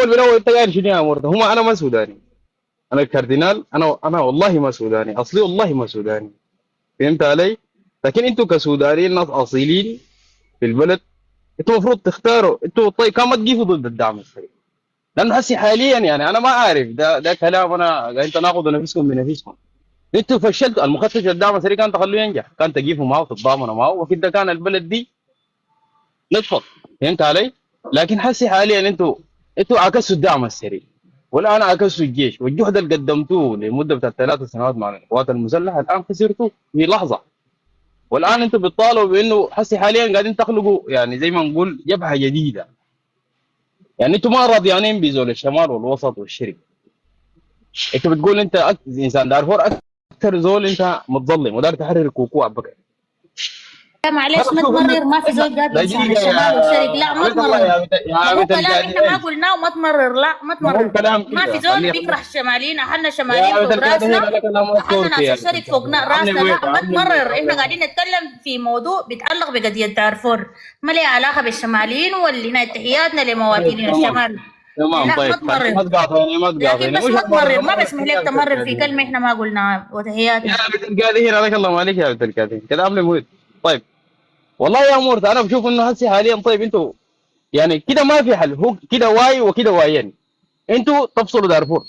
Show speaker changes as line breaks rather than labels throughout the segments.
اول بالاول انت قايل شنو يا مرته؟ هم انا ما سوداني، انا الكاردينال، انا والله ما سوداني اصلي، والله ما سوداني. فهمت علي؟ لكن انتوا كسودانيين ناس اصيلين في البلد، انتوا المفروض تختاروا. انتوا طيب كان ما تقيفوا ضد الدعم السريع، لانه هسي حاليا يعني انا ما عارف ده كلام انا قاعد تناقضوا نفسكم بنفسكم. انتوا فشلتوا المخطط الدعم السريع، كان تخلوه ينجح، كان تقيفوا معه وتتضامنوا معه وكده كان البلد دي نطفت. فهمت علي؟ لكن هسي حاليا انتوا عكسوا الدعم السريع، والان عكسوا الجيش، والجهد اللي قدمتوه لمده بتاعت 3 سنوات مع القوات المسلحه الان خسرتوه في لحظه. والان انتوا بتطالبوا بانه هسي حاليا قاعدين تخلقوا يعني زي ما نقول جبهه جديده. يعني انتوا ما راضيانين بزول الشمال والوسط والشرق. انتوا بتقول انت انسان دارفور اكثر زول انت متظلم ودار تحرر كوكو ابكر.
لا معلش، ما
شوف انت
تمرر، ما في زول قادر ينسان
دقيقه
الشمال والشرق، لا ما
عبد الله
تمرر.
يا
ده هو
بنت
كلام احنا ما
القادرين،
قلناه وما تمرر، لا ما
ما هو
تمرر.
الكلام
ما في
كده
زول
خليه
بيكره الشماليين، احنا
يا
شماليين
بنت
فوق راسنا،
القادرين. انا كلام
احنا
مذكور
ناس
يا
الشرق
بنت
فوق
القادرين.
راسنا،
عمي ويك
لا ما
عمي ويك
تمرر. احنا
عمي
قاعدين نتكلم في موضوع بيتعلق بقضية دارفور، ما له علاقة بالشماليين، واللي تحياتنا
طيب
لمواطنين
تمام
الشمال.
تمام.
لا ما
طيب خليك ما
تمرر،
تقاطعني ما
لكن
تقاطعني
بس
مش
ما تمرر، ما
مرة
بسمح
كده يا
لك
بنت
تمرر في
القادرين.
كلمة احنا ما قلناها
يا
وتحياتنا.
بنت القادرين عليك الله مالك يا بنت القادرين كده عامل موت. طيب والله يا مورت انا بشوف انه هسه حاليا طيب انتوا يعني كده ما في حل، هو كده واي وكده وايين. انتوا تفصلوا دارفور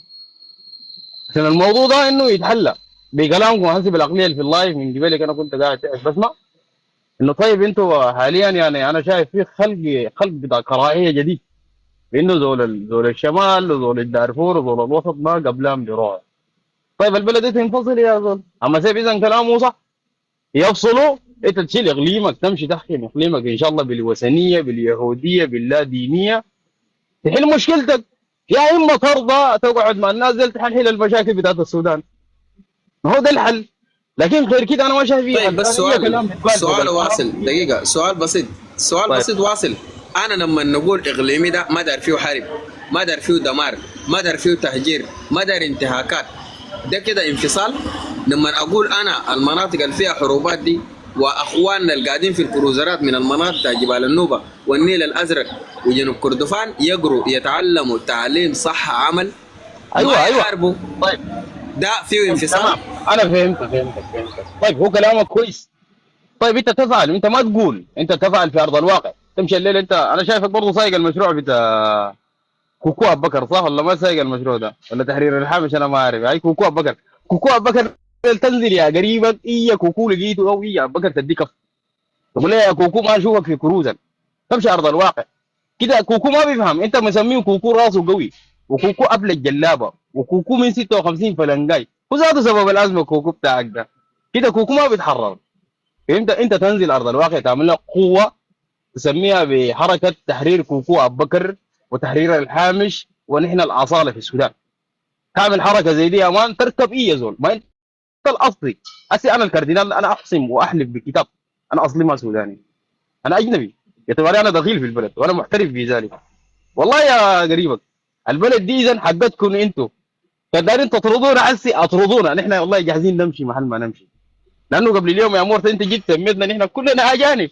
عشان الموضوع ده انه يتحلى بكلامكم هسه بالعقليه اللي في اللايف من قبلك. انا كنت قاعد بسمع انه طيب انتوا حاليا يعني انا شايف في خلق بتاع كراهيه جديد، لانه زول الشمال وزول الدارفور وزول الوسط ما قبلان بروح. طيب البلد دي تنفصل يا زول، اما سيب اذا كلامه صح يفصلوا. انت تشيل اقليمك تمشي تحكم اقليمك ان شاء الله بالوثنيه باليهوديه باللا دينيه تحل مشكلتك، يا اما ترضى تقعد مع الناس دي تحل المشاكل بتاعت السودان. ما هو ده الحل. لكن غير كده انا ما شايف فيه
طيب
حل،
بس
هي كلام بيتقال فوق
سؤال
الكلام.
واصل دقيقة، سؤال بسيط، سؤال
طيب
بسيط واصل. أنا لما نقول إقليمي ده ما دار فيه حرب، ما دار فيه دمار، ما دار فيه تهجير، ما دار انتهاكات، ده كده انفصال؟ لما أقول أنا المناطق اللي فيها حروبات دي وأخواننا اللي قاعدين في الكروزرات من المناطق جبال النوبة والنيل الأزرق وجنوب كردفان يقروا يتعلموا تعليم صح عمل ما
ايوه
يحاربوا،
طيب
ده فيه انفصال؟
تمام انا فهمتك. طيب هو كلامك كويس. طيب انت تفعل، انت ما تقول، انت تفعل في ارض الواقع. تمشي الليل انت، انا شايفك برضه سايق المشروع بتاع كوكو ابو بكر صح ولا ما سايق المشروع ده ولا تحرير الحامش؟ انا ما عارف. هاي كوكو ابو بكر، كوكو ابو بكر تنزل يا قريبك اي كوكو لقيته او اي ابو بكر تديك كف تقول لي يا كوكو ما اشوفك في كروزك. تمشي ارض الواقع كده. كوكو ما بيفهم، انت مسميه كوكو راسه قوي وكوكو قبل الجلابه وكوكو من 56 فلنجاي، وذاته سبب الازمه كوكو بتاعك ده. كده كوكو ما بيتحرر. فهمت؟ انت تنزل ارض الواقع تعمل لك قوه تسميها بحركه تحرير كوكو ابو بكر وتحرير الحامش ونحن الاصاله في السودان. تعمل حركه زي دي يا مان تركب اي زول. ما انت الاصلي. هسي انا الكاردينال انا اقسم واحلف بكتاب انا اصلي ما سوداني، انا اجنبي يعتبر انا دخيل في البلد وانا محترف في ذلك. والله يا قريبك البلد دي اذا حقتكم انتوا كدارين تطردونا هسي اطردونا نحن والله جاهزين نمشي محل ما نمشي. لانه قبل اليوم يا مورت انت جيت سميتنا نحن كلنا اجانب،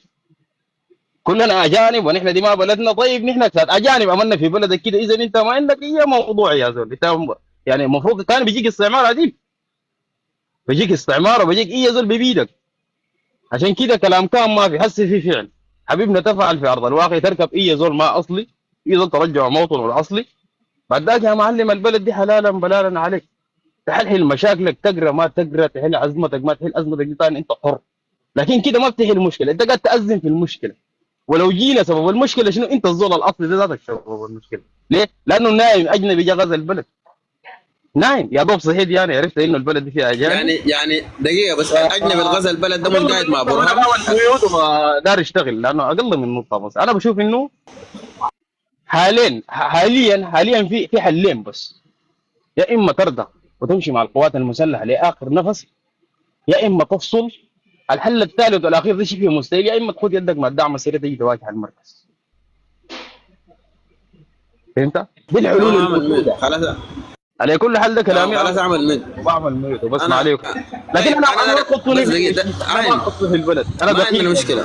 كلنا اجانب ونحن دي ما بلدنا. طيب نحن اجانب عملنا في بلدك كده، اذا انت ما عندك اي موضوع يا زول. انت يعني المفروض كان بيجيك استعمار عديل، بيجيك استعمار وبيجيك اي زول ببيدك. عشان كده كلام كان ما في، هسه في فعل. حبيبنا تفعل في ارض الواقع، تركب اي زول ما اصلي، اي زول ترجع موطنه الاصلي. بعد ذاك يا معلم البلد دي حلالا بلالا عليك، تحل مشاكلك، تقرا ما تقرا، تحل ازمتك ما تحل ازمتك دي ثاني انت حر. لكن كده ما بتحل المشكله، انت قاعد تأزم في المشكله. ولو جينا سبب المشكله شنو؟ انت الزول الاصلي ده ذاتك سبب المشكله. ليه؟ لانه نايم اجنبي جا غزا البلد، نايم يا دوب صحيت يعني عرفت انه البلد دي فيها اجانب.
يعني دقيقة بس، الاجنبي الغزل البلد ده مش
اقل
قاعد
من
مع
نقطه من
برهان؟
علاوه القيود وما دار يشتغل، لانه اقل من نقطه. بس انا بشوف انه حاليا في حلين بس. يا اما ترضى وتمشي مع القوات المسلحه لاخر نفس، يا اما تفصل. الحل الثالث والاخير ده شبه مستحيل، يا اما تاخذ يدك مع الدعم السريع تيجي تواجه المركز. فهمت؟ دي الحلول
تمام اعمل ميوت
الموجوده.
خلاص.
على كل حال ده
تمام
كلامي انا
خلاص اعمل ميوت.
بعمل ميوت وبسمع
انا
عليكم. لكن
طيب
انا ما
انا
تحطوني
بس
في
دقيقة
المشكله، انا ما
عين،
احط في البلد، انا
ما عندنا
دخيل.
مشكلة.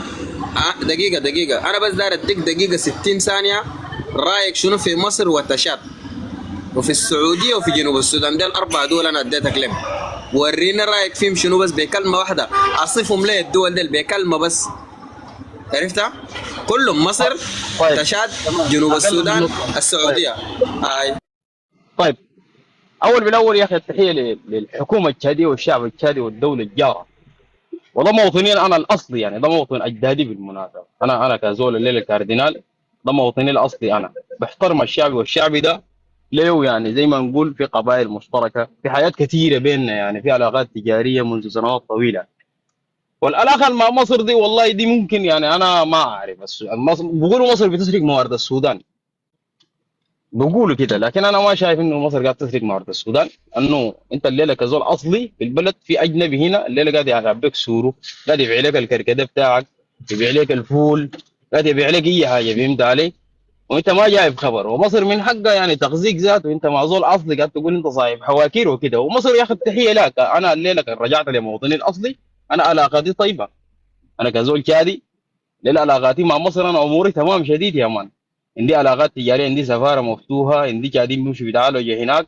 دقيقة انا بس داير اديك دقيقة 60 ثانية رايك شنو في مصر وتشاد وفي السعوديه وفي جنوب السودان؟ دي الاربع دول انا اديتك لهم، ورينا رايك فيهم شنو بس بكلمه واحده، اصفهم لي الدول دي بكلمه بس. عرفتها؟ كلهم مصر،
طيب
تشاد، جنوب السودان، السعوديه. هاي
طيب، اول بالاول يا اخي التحيه للحكومه التشاديه والشعب التشادي والدوله الجاره، وده موطنين انا الاصلي، يعني ده موطن اجدادي بالمناسبه. انا كزول الليله الكاردينال، ده موطني الاصلي. انا بحترم الشعب، والشعب ده له يعني زي ما نقول في قبائل مشتركه، في حياه كثيره بيننا، يعني في علاقات تجاريه منذ سنوات طويله. والعلاقه مع مصر دي والله دي ممكن يعني انا ما اعرف، مصر بيقولوا مصر بتسرق موارد السودان، بيقولوا كده، لكن انا ما شايف انه مصر قاعد تسرق موارد السودان. انه انت الليله كزول اصلي في البلد، في اجنبي هنا الليله قاعد يعبيك سورو، قاعد يبيع لك الكركديه بتاعك، يبيع لك الفول، قاعد يبيع لك اي حاجه، فهمت علي؟ وانت ما جايب خبر. ومصر من حقها يعني تغزيك ذاته، وانت مع زول اصلي قاعد تقول انت صاحب حواكير وكده. ومصر يا اخي التحيه لك، انا الليله رجعت لموطني الاصلي، انا علاقاتي طيبه، انا كزول شادي ليله علاقاتي مع مصر انا اموري تمام شديد يا مان. عندي علاقات تجاريه، عندي سفاره مفتوحه، عندي قاعدين بيمشوا بيتعالجوا هناك،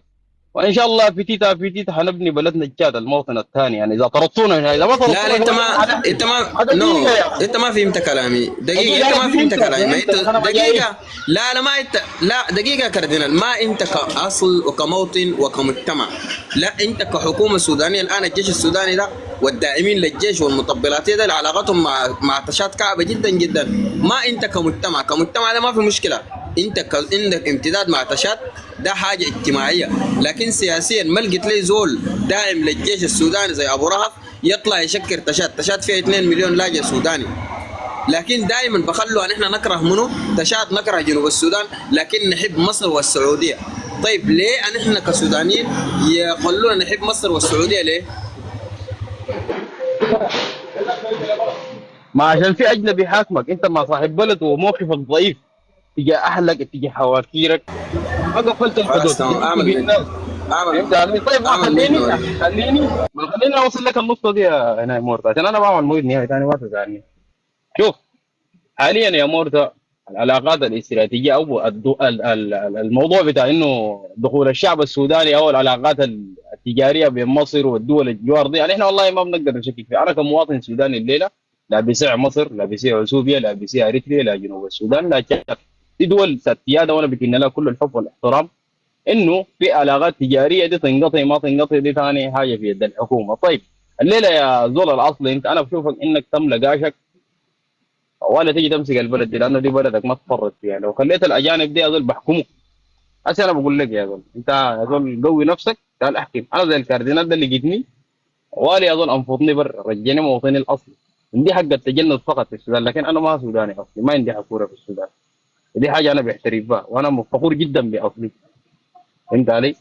وان شاء الله في تيتا حنبني بلدنا الجاد الموطن الثاني. يعني اذا طردتونا هنا، اذا ما
لا لا،
طردتونا
انت ما
هذا
نو
دقيقه يا اخي،
انت ما فهمت كلامي. دقيقه، انت
دقيقه
ما
انا
فهمت
فهمتك،
كلامي. ما انت
انا ما جاي.
دقيقه. لا لا، ما انت، لا دقيقه كاردينال، ما انت كاصل وكموطن وكمجتمع، لا انت كحكومه سودانيه. الان الجيش السوداني ده والداعمين للجيش والمطبلات ده علاقتهم مع تشاد كعبه جدا جدا. ما انت كمجتمع ده ما في مشكله، انت عندك امتداد مع تشاد، ده حاجه اجتماعيه. لكن سياسيا ما لقيت لي زول داعم للجيش السوداني زي ابو رهف يطلع يشكر تشاد فيها 2 مليون لاجئ سوداني. لكن دائما بخلوا ان احنا نكره منه تشاد، نكره جنوب السودان، لكن نحب مصر والسعوديه. طيب ليه ان احنا كسودانيين يخلونا نحب مصر والسعوديه ليه؟
ما عشان في اجنبي حاكمك، انت ما صاحب بلد وموقفك ضعيف تجاه اهلك تجاه حواكيرك، ما قفلت الحدود
خلاص تمام،
تجي في الناس. فهمت علي؟ طيب ما
اعمل مود نوري.
خليني اوصل لك النقطه دي يا هنا يا مورتا، عشان انا بعمل مود نهائي ثاني ما تزعلني. شوف، حاليا يا مورتا العلاقات الاستراتيجيه او الموضوع بتاع انه دخول الشعب السوداني او العلاقات التجاريه بين مصر والدول الجوار دي، يعني احنا والله ما بنقدر نشكك فيها. انا كمواطن سوداني الليله لا بيسع مصر، لا بيسع اثيوبيا، لا بيسع اريتريا، لا جنوب السودان، لا تشاد، دي دول ذات سياده وانا بكن لها كل الحب والاحترام. انه في علاقات تجاريه دي تنقطع ما تنقطع دي ثاني حاجه في يد الحكومه. طيب الليله يا زول الاصلي، انت انا بشوفك انك تملى قاشك ولا تيجي تمسك البلد دي، لانه دي بلدك ما تفرط فيها. لو خليت الاجانب دي يا زول بحكموا. هسه انا بقول لك يا زول، انت يا زول قوي نفسك، تعال احكم. انا زي الكاردينال ده اللي جيتني والي يا زول انفضني بر، رجعني موطني الاصلي. عندي حق التجند فقط في السودان، لكن انا ما سوداني اصلي، ما عندي حكوره في السودان. ودي حاجه انا بعترف بها، وانا فخور جدا باصلي. فهمت علي؟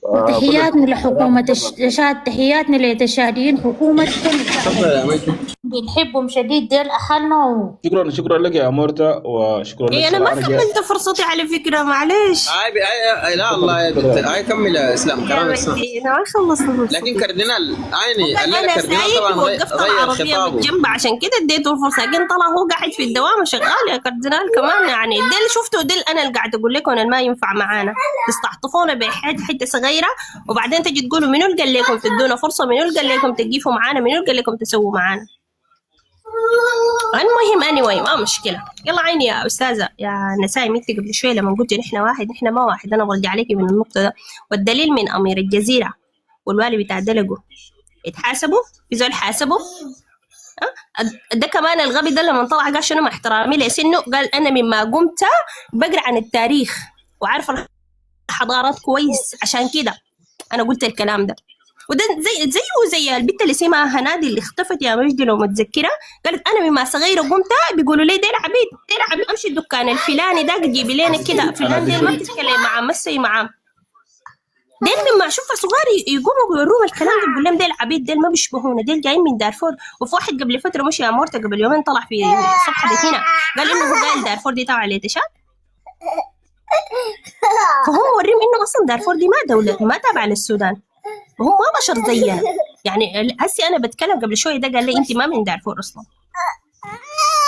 كل
تحياتنا
الاحترام.
لحكومة تشاد، تحياتنا لتشاديين حكومتكم،
تفضل يا ميتو.
بنحبهم شديد، ديل أهلنا
شكرا لك يا مورتا، وشكرا لك
إيه أنا ما
صراحة. أنا
كملت فرصتي على فكرة، معلش.
لا الله يا بنت، هاي كمل يا اسلام،
يا
كلام اسلام.
بنتي أنا ما خلصت فرصتي.
لكن كاردينال عيني الليله
أنا
كاردينال
سعيد
طبعا
وقفت
غير
العربية
خطابه.
بالجنب عشان كده اديته الفرصة، لكن طلع هو قاعد في الدوام شغال يا كاردينال كمان. يعني ديل شفتوا، ديل أنا اللي قاعد أقول لكم أنا ما ينفع معانا تستعطفونا بحتة صغيرة، وبعدين تجي تقولوا منو اللي قال لكم تدونا فرصة، منو اللي قال لكم تقيفوا معانا، منو اللي قال لكم تسووا معانا. المهم anyway ما مشكلة. يلا عيني يا أستاذة يا نسايم، انت قبل شوية لما قلت نحن واحد، نحن ما واحد. أنا برجع عليكي من النقطة ده، والدليل من أمير الجزيرة والوالي بتاع دلقوا اتحاسبوا، في زول حاسبوا. ده كمان الغبي ده لما طلع قال شنو، مع احترامي لسنه، قال أنا مما قمت بقرأ عن التاريخ وعارفة الحضارات كويس، عشان كده أنا قلت الكلام ده. وده زي البنت اللي اسمها هنادي اللي اختفت يا مجدي لو متذكره، قالت انا مما صغيره قمت بيقولوا لي ديل عبيد امشي الدكان الفلاني ده جيبي لنا كده فلان ديل ما تتكلم معاه مسي معاه. ديل مما اشوفها صغار يقوموا بيوروهم الكلام ده، بيقول لهم ديل عبيد، ديل ما بيشبهونا، ديل جايين من دارفور. وفي واحد قبل فتره مشي يا مورتا قبل يومين طلع في الصفحه دي هنا قال انه هو قال دارفور دي تبع لتشاد، فهم موريهم انه اصلا دارفور دي ما دوله، ما تابعه للسودان، وهم ما بشر زينا. يعني هسي انا بتكلم قبل شويه ده قال لي انت ما من دارفور اصلا،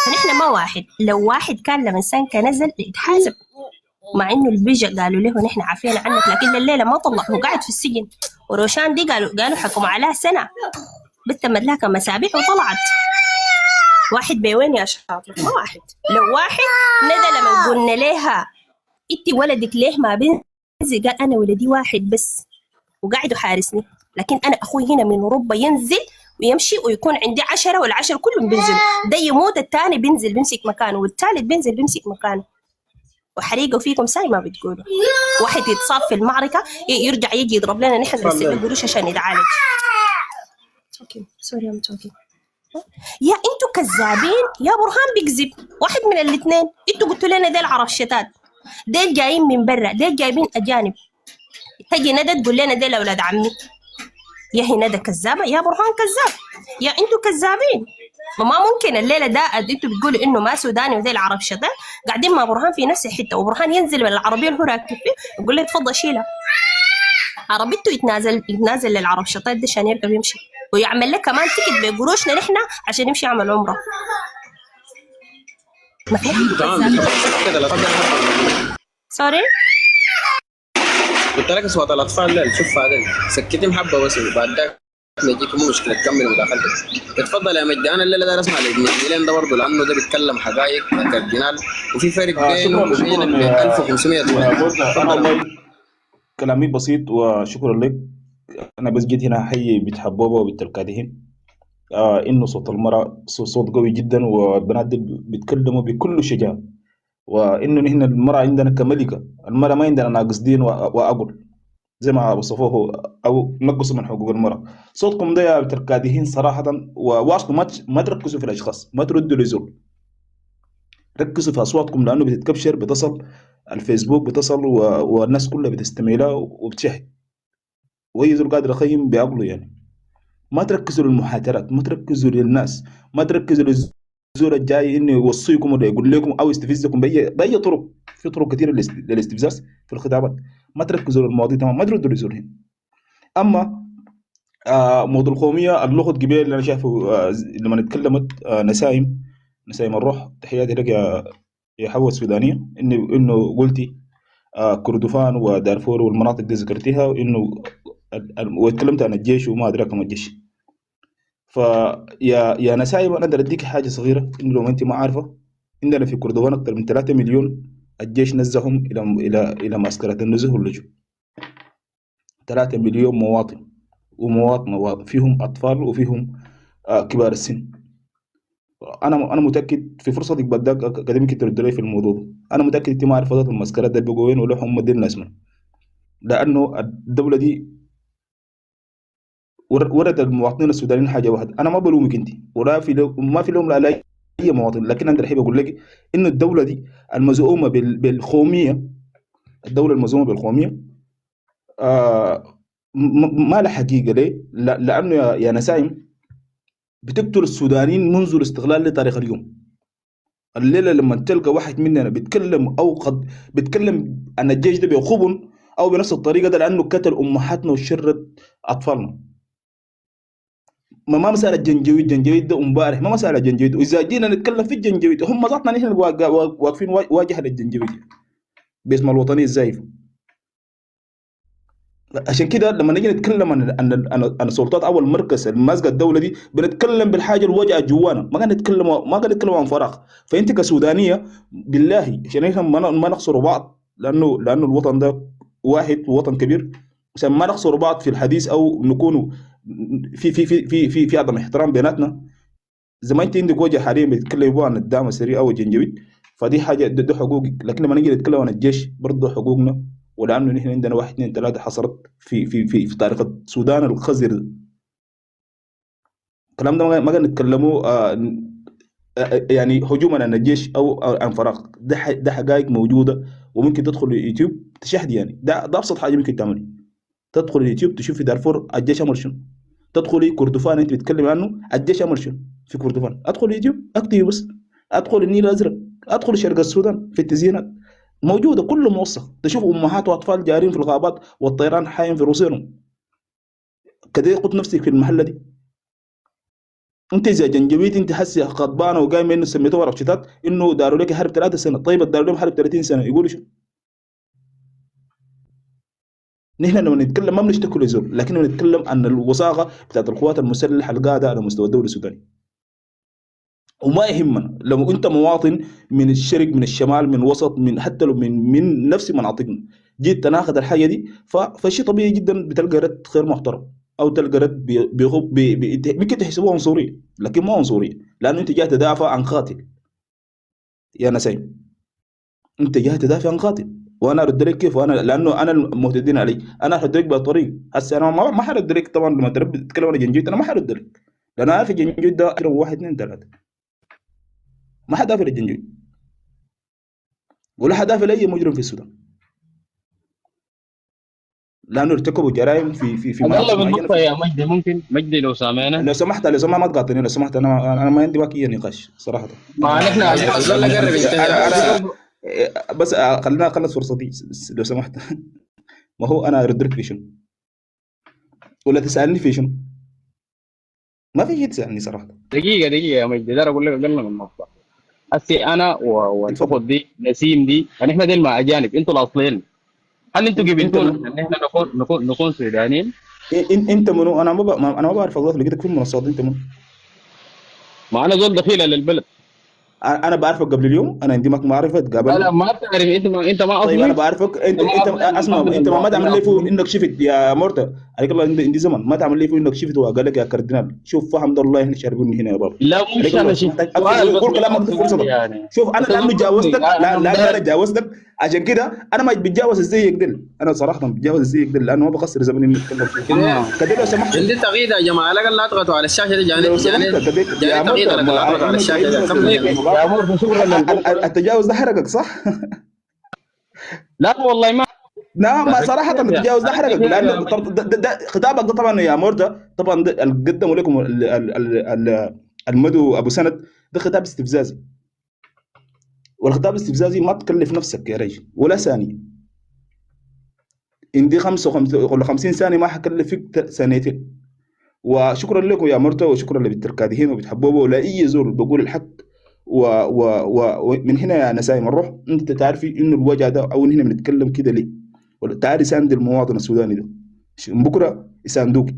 فنحن ما واحد. لو واحد كان لما انسان كان نزل يتحاسب. مع انه البيجا قالوا له نحن عارفين عنك، لكن الليله ما طلع، هو قاعد في السجن. وروشان دي قالوا حكموا عليها سنه، بتمت لها كم مسابيح وطلعت. واحد بوين يا شاطر؟ ما واحد، لو واحد ندى لما قلنا لها انت ولدك ليه ما بينزل، قال انا ولدي واحد بس وقاعد يحارسني، لكن انا اخوي هنا من اوروبا ينزل ويمشي ويكون عندي 10 والعشر كلهم بينزلوا، ده يموت الثاني بينزل بيمسك مكانه والثالث بينزل بيمسك مكانه. وحريقه فيكم ساي ما بتقولوا. واحد يتصاب في المعركه يرجع يجي يضرب لنا نحن نسيب قروش عشان يتعالج. سوري ام توكي. يا انتوا كذابين، يا برهان بيكذب، واحد من الاثنين. انتوا قلتوا لنا ديل عرفشتات، ديل جايين من برا، ديل جايبين اجانب. تجي ندى تقول لنا ديل اولاد عمي. يا هي ندى كذابه، يا برهان كذاب، يا انتوا كذابين. ما ممكن الليله ده انتوا بتقولوا انه ما سوداني وذي العرب شتات، قاعدين مع برهان في نفس الحته، وبرهان ينزل من العربيه اللي هو راكب فيه يقول لي تفضل شيلها. عربيته يتنازل للعرب شتات ده عشان يركب يمشي، ويعمل لك كمان تيكت بقروشنا نحن عشان يمشي يعمل عمره. ما في سوري
قلت لك اصوات الاطفال لا شوف هذا سكتي محبه بس وبعد ذاك نجيك مو مشكله تكمل مداخلتك. اتفضل يا مجدي. انا الليله ده اسمع لابن الجيلين ده برضه لانه ده بيتكلم حقائق كاردينال وفي فرق بينه وبين 1500
انا والله كلامي بسيط وشكرا لك. انا بس جيت هنا احيي بنت حبوبه وبنت الكادحين. انه صوت المراه صوت قوي جدا، والبنات دي بيتكلموا بكل شجاعه، وانه نحن المراه عندنا كملكه، المراه ما عندنا ناقص دين واقل زي ما وصفوه او نقصوا من حقوق المراه. صوتكم ده يا بنت الكادحين صراحه، وواصلوا ما تركزوا في الاشخاص، ما تردوا لزول، ركزوا في اصواتكم لانه بتتكبشر، بتصل الفيسبوك بتصل والناس كلها بتستمع لها وبتشاهد، واي زول قادر يخيم بعقله يعني. ما تركزوا للمحاكرات، ما تركزوا للناس، ما تركزوا للزول الجاي انه يوصيكم ولا يقول لكم او يستفزكم باي طرق. في طرق كثيره للاستفزاز في الخطابات. ما تركزوا للمواضيع تمام، ما تردوا للزول هنا. اما موضوع القوميه اللغه قبل اللي انا شايفه لما اتكلمت نسايم الروح، تحياتي لك يا حوا السودانيه، انه قلتي كردفان ودارفور والمناطق دي ذكرتيها، وانه واتكلمت عن الجيش وما ادراك ما الجيش. فيا نسايم انا اقدر اديك حاجه صغيره، انه لو انت ما عارفه عندنا في كردفان اكثر من 3 مليون الجيش نزهم الى معسكرات النزوه واللجوء. 3 مليون مواطن ومواطنه، فيهم اطفال وفيهم كبار السن. انا متاكد في فرصتك بدك اكاديميك ترد لي في الموضوع ده. انا متاكد انت ما عارف فضلات المعسكرات ده بيقوا وين ولا هم دي الناس من، لانه الدوله دي ورد المواطنين السودانيين حاجه واحده. انا ما بلومك انت ولا ما في لوم لا اي مواطن، لكن انا الحين بقول لك انه الدوله دي المزعومه بالقوميه، الدوله المزعومه بالقوميه ما لها حقيقه. ليه؟ لانه يا نسايم بتقتل السودانيين منذ الاستقلال لتاريخ اليوم. الليله لما تلقى واحد مننا بيتكلم او قد بيتكلم عن الجيش ده بيخبن او بنفس الطريقه ده، لانه قتل امهاتنا وشرد اطفالنا. ما مسألة جنجويد ده امبارح، ما مسألة جنجويد. واذا جينا نتكلم في الجنجويد هم ذاتنا نحن واقفين واجهه للجنجويد باسم الوطنيه الزايفه. عشان كده لما نيجي نتكلم عن السلطات او المركز الماسكه الدوله دي، بنتكلم بالحاجه الوجعه جوانا، ما قاعد نتكلم عن فراغ. فانت كسودانيه بالله عشان احنا ما نخسر بعض، لانه الوطن ده واحد ووطن كبير، عشان ما نخسر بعض في الحديث او نكونوا في عدم احترام بيناتنا. زي ما انت عندك وجه حاليا بتتكلم عن الدعم السريع او الجنجويد، فدي حاجه ده حقوقك. لكن لما نيجي نتكلم عن الجيش برضه حقوقنا، ولانه نحن عندنا 1 2 3 حصلت في تاريخ السودان الخزر. الكلام ده ما قاعد نتكلموا يعني هجوما عن الجيش او عن فراغ. ده حقائق موجوده، وممكن تدخل اليوتيوب تشاهد. يعني ده ابسط حاجه ممكن تعملها، تدخل اليوتيوب تشوف في دارفور الجيش عمل شنو. تدخلي كردفان انت بتتكلم عنه الجيش عمل شنو في كردفان. ادخل اليوتيوب اكتب بس، ادخل النيل الازرق، ادخل شرق السودان في التزيينات موجوده كله موثق. تشوف امهات واطفال جارين في الغابات والطيران حايم في رؤوسهم. كده قلت نفسك في المحله دي. انت زي جنجبيت انت حسي غضبانه وقايمه انه سميتوها رفشتات انه داروا لك حرب 3 سنه. طيب داروا لهم حرب 30 سنه يقولوا شو؟ نحن لما نتكلم ما بنشتكي لزول، لكن بنتكلم عن الوثاقه بتاعت القوات المسلحه القاعده على مستوى الدوله السوداني. وما يهمنا لو انت مواطن من الشرق من الشمال من الوسط من حتى لو من نفس مناطقنا جيت تناقض الحاجه دي، فشيء طبيعي جدا بتلقى رد غير محترم، او تلقى رد ممكن تحسبوها عنصريه، لكن ما عنصريه، لانه انت جاي تدافع عن قاتل يا نسيم، انت جاي تدافع عن قاتل، وانا ارد لك كيف؟ وانا لانه انا المعتدين علي، انا ارد لك بطريق. هسه انا ما حرد لك طبعا، لما تتكلم عن جنجويد انا ما حرد لك، لان انا عارف جنجويد ده واحد اثنين ثلاثه، ما حدافع للجنجويد ولا حدافع لاي مجرم في السودان، لانه ارتكبوا جرائم في
والله
مناطق
من
معينه
نقطة يا مجدي، ممكن مجدي لو سامعنا.
لو سمحت ما تقاطعني، لو سمحت انا ما عندي باقي نقاش صراحه.
ما نحن
الزول قرب ينتهي.
انا بس خلينا اخلص فرصتي لو سمحت. ما هو انا ارد لك في شنو ولا تسالني في شنو؟ ما في شيء تسالني صراحه.
دقيقة يا مجدي، ده اقول لك قلنا من نقطة. هسي انا والفقد دي نسيم دي، نحن ديل مع اجانب، انتوا الاصليين. هل انتوا قبلتونا ان احنا نكون سودانيين؟
انت منو؟ انا ما بعرف اضاف لقيتك في المنصات. انت منو؟
ما انا زول دخيل للبلد.
انا بعرفك قبل اليوم، انا عندي معرفه
لا
قابلنا.
ما بتعرف، انت ما اصلي.
طيب انا بعرفك انت اسمع، انت ما تعمل لي فوق انك شفت يا مرتا عليك الله، عندي زمن ما تعمل لي فوق انك شفت وقال لك يا كاردينال شوف فهم الله احنا شاربوني هنا يا بابا.
لا مش انا شفت،
قول كلامك في فرصتك
يعني.
شوف انا لانه جاوزتك، لا انا جاوزتك عشان كده انا ما بتجاوز الزيك دل، انا صراحه بتجاوز الزيك دل لانه ما بقصر زمن اني اتكلم فيه كده. لو سمحت
عندي تغيير يا جماعه، لا لا اضغطوا على الشاشه دي،
لو سمحت
جاني تغيير اضغطوا على الشاشه دي.
يا مرتا شكرا.
التجاوز ده حرقك صح؟
لا والله ما
نعم صراحة التجاوز ده حرقك، لأن ده خطابك ده طبعا يا مورتا، طبعا اللي قدموا لكم المدو أبو سند ده خطاب استفزازي، والخطاب الاستفزازي ما تكلف نفسك يا رجل ولا ثانية. عندي 55 ثانية ما حكلف فيك ثانيتين. وشكرا لكم يا مورتا، وشكرا لبتركادهين وبتحبوبه ولا أي زول بقول الحق. ومن هنا يا نسايم الروح، انت تعرفي انه الوجع ده او ان هنا بنتكلم كده ليه؟ تعالي ساند المواطن السوداني ده بكره يساندوك.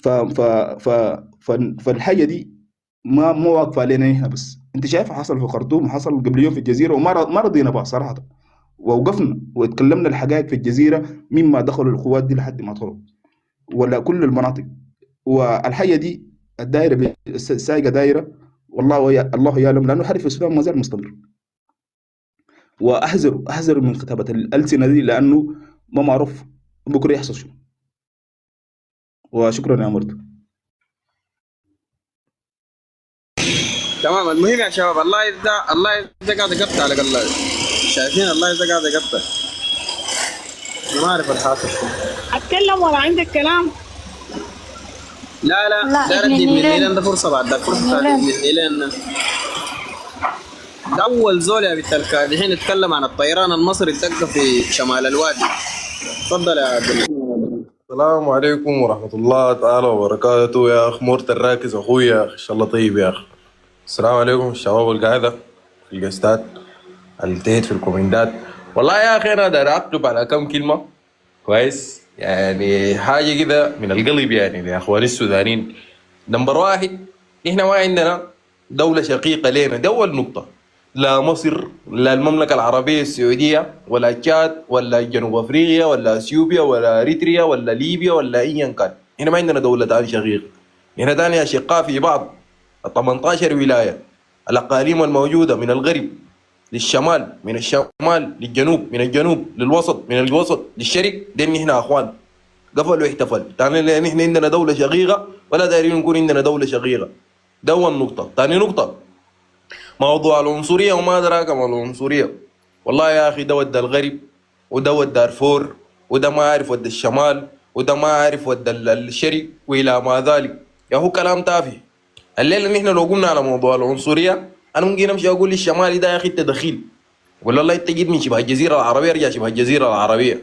ف ف ف فالحاجه دي ما واقفه علينا هنا بس. انت شايف حصل في خرطوم وحصل قبل يوم في الجزيره، وما رضينا بقى صراحه، ووقفنا واتكلمنا الحقائق في الجزيره مما دخلوا القوات دي لحد ما طلعوا، ولا كل المناطق. والحاجه دي الدائره السايقه دايره، والله الله يعلم، لانه حرب في السودان ما زال مستمر. واحذروا من خطابه الالسنه دي، لانه ما معروف بكره يحصل شو. وشكرا يا مرت.
تمام. المهم يا شباب، الله ده قاعد يقطع على الله، شايفين الله ده قاعد يقطع. ما اعرف الحاصل.
اتكلم ولا عندك كلام؟
لا ده ردي من الليل، ده فرصه بعد ده فرصه من الليل. ده اول زول يا بنت الكادحين يتكلم عن الطيران المصري الدقه في شمال الوادي. تفضل يا عبد الله.
السلام عليكم ورحمة الله تعالى وبركاته يا أخ مورت الراكز أخويا، إن شاء الله طيب يا أخ. السلام عليكم الشباب القاعدة في القستات التهت في الكومنتات. والله يا أخي أنا داير أكتب على كم كلمة كويس، يعني حاجة كده من القلب يعني يا أخواني السودانيين. نمبر واحد، إحنا ما عندنا دولة شقيقة لنا، دي أول نقطة. لا مصر، لا المملكة العربية السعودية، ولا تشاد، ولا جنوب أفريقيا، ولا اثيوبيا، ولا اريتريا، ولا ليبيا، ولا ايا كان. هنا ما عندنا دولة تاني شقيقة، هنا تاني أشقاء في بعض. 18 ولاية، الأقاليم الموجودة من الغرب للشمال، من الشمال للجنوب، من الجنوب للوسط، من الوسط للشرق، دين هنا أخوان. قفل واحتفل تاني، لأن احنا عندنا دولة شقيقة ولا دايرين نكون عندنا دولة شقيقة. ده أول نقطة. تاني نقطة، موضوع العنصرية وما أدراك ما العنصرية. والله يا أخي ده ودى الغرب، وده ودى دارفور، وده ما عارف ودى الشمال، وده ما عارف ودى الشرق وإلى ما ذلك. يا هو كلام تافه. الليلة نحن لو قلنا على موضوع العنصرية، أنا ممكن أمشي أقول للشمالي ده يا أخي أنت دخيل، ولا الله أنت جيت من شبه الجزيرة العربية ارجع شبه الجزيرة العربية.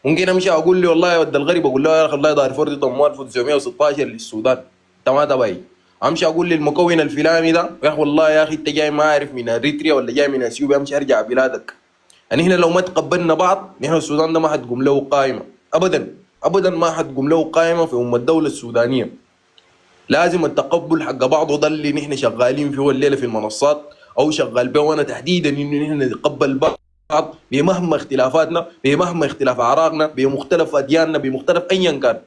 ممكن أمشي أقول لي والله ودى الغرب، أقول له يا أخي الله دارفور دي ضموا 1916 للسودان، أنت ما تبعي. امشي اقول للمكون الفلاني ده يا اخي والله يا اخي انت جاي ما عارف من اريتريا ولا جاي من اثيوبيا، امشي ارجع بلادك. يعني احنا لو ما تقبلنا بعض، نحن السودان ده ما حتقوم له قائمه ابدا ابدا ما حتقوم له قائمه في الدوله السودانيه. لازم التقبل حق بعضه ده اللي نحن شغالين فيه الليله في المنصات، او شغال به وانا تحديدا انه نحن نتقبل بعض بمهما اختلافاتنا، بمهما اختلاف اعراقنا، بمختلف ادياننا، بمختلف ايا كان.